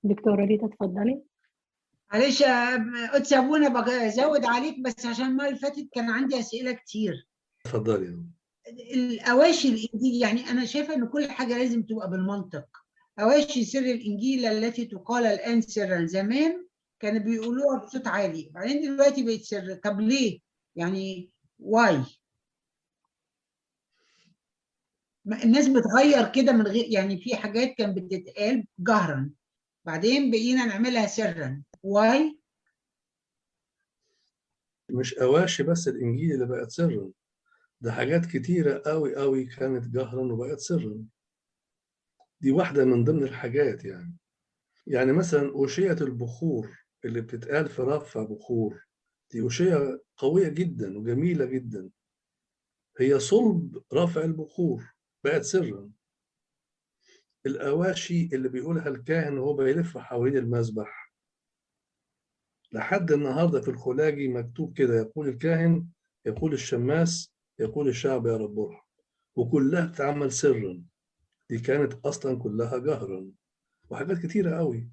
دكتورة ريتا اتفضلي. معلش يا قدس ابونا بزود عليك بس عشان المره اللي فاتت كان عندي اسئله كتير. اتفضلي. الاواشي الانجيل، يعني انا شايفه ان كل حاجه لازم تبقى بالمنطق. اواشي سر الانجيل التي تقال الان سرا، زمان كانوا بيقولوها بصوت عالي، بعدين دلوقتي بقت سر. طب ليه؟ يعني واي؟ الناس بتغير كده من غير، يعني في حاجات كانت بتتقال جهرا بعدين بقينا نعملها سرا، واي؟ مش أواشي بس الإنجيل اللي بقت سرا، ده حاجات كتيرة قوي قوي كانت جهرا وبقت سرا. دي واحدة من ضمن الحاجات يعني مثلا أوشية البخور اللي بتتقال في رفع بخور، دي أوشية قوية جدا وجميلة جدا، هي صلب رفع البخور، بقت سرا. الأواشي اللي بيقولها الكاهن وهو بيلف حوالين المذبح، لحد النهارده في الخلاجي مكتوب كده، يقول الكاهن، يقول الشماس، يقول الشعب يا رب ارحم، وكلها بتتعمل سرا. دي كانت اصلا كلها جهرا، وحاجات كتيره قوي.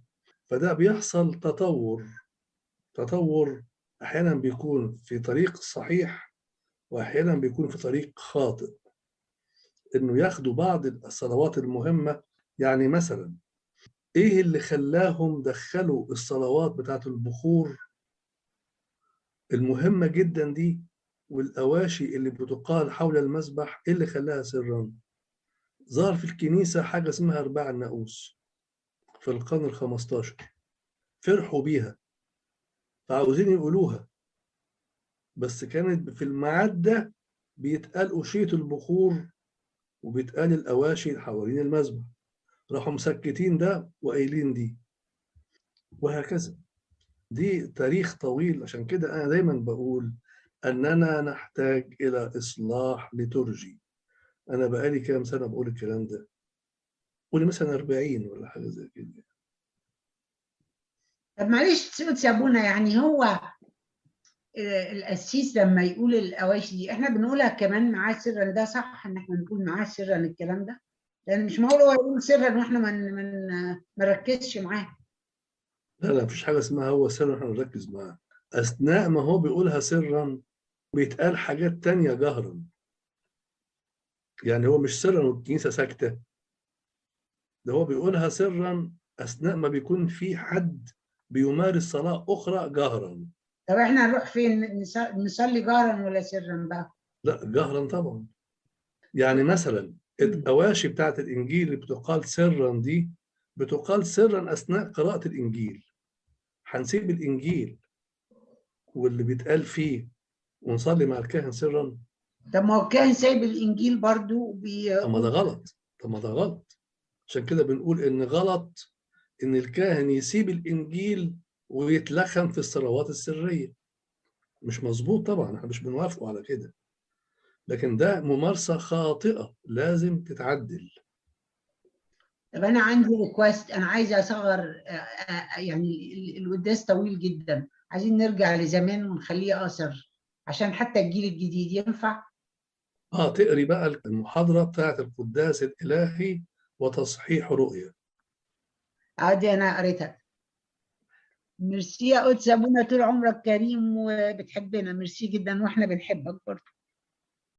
فده بيحصل تطور احيانا بيكون في طريق صحيح واحيانا بيكون في طريق خاطئ، انه ياخدوا بعض الصلوات المهمه. يعني مثلا ايه اللي خلاهم دخلوا الصلوات بتاعت البخور المهمة جدا دي والأواشي اللي بتقال حول المذبح، إيه اللي خلاها سرا؟ ظهر في الكنيسة حاجة اسمها أرباع الناقوس في القرن ال15، فرحوا بيها فعاوزين يقولوها، بس كانت في الميعاد ده بيتقال أشية البخور وبيتقال الأواشي حوالين المذبح، راحوا مسكتين ده وقايلين دي، وهكذا. دي تاريخ طويل. عشان كده أنا دايما بقول أننا نحتاج إلى إصلاح ليتورجي. أنا بقالي كام سنة بقول الكلام ده، قولي مثلا 40 ولا حاجة زي كده. طب معلش يا ابونا، يعني هو القسيس لما يقول الاواشي دي احنا بنقولها كمان معاه سرا؟ ده صح ان احنا نقول معاه سرا الكلام ده؟ لان مش معقول هو يقول سرا واحنا ما نركزش معاه. لا مفيش حاجة اسمها هو سر احنا نركز معاه. أثناء ما هو بيقولها سرا بيتقال حاجات تانية جهرا، يعني هو مش سرا والكنيسة ساكتة، ده هو بيقولها سرا أثناء ما بيكون في حد بيمارس صلاة أخرى جهرا. طب احنا هنروح فين؟ نصلي جهرا ولا سرا بقى؟ لا جهرا طبعا. يعني مثلا الأواشي بتاعت الإنجيل اللي بتقال سرا دي بتقال سرا أثناء قراءة الإنجيل. هنسيب الإنجيل واللي بيتقال فيه ونصلي مع الكاهن سرا؟ طب ما هو كان سايب الانجيل برضو طب ما ده غلط. طب ما ده غلط. عشان كده بنقول ان غلط ان الكاهن يسيب الانجيل ويتلخم في الصلوات السريه. مش مظبوط طبعا، احنا مش بنوافقه على كده، لكن ده ممارسه خاطئه لازم تتعدل. طب انا عندي ريكوست، انا عايزه اصغر يعني القداس طويل جدا، عايزين نرجع لزمان ونخليه اقصر عشان حتى الجيل الجديد ينفع. تقري بقى المحاضره بتاعت القداس الالهي وتصحيح رؤيه. عادي انا قريتها. ميرسي يا قدس ابونا، طول عمرك كريم وبتحبنا، ميرسي جدا واحنا بنحبك برضه.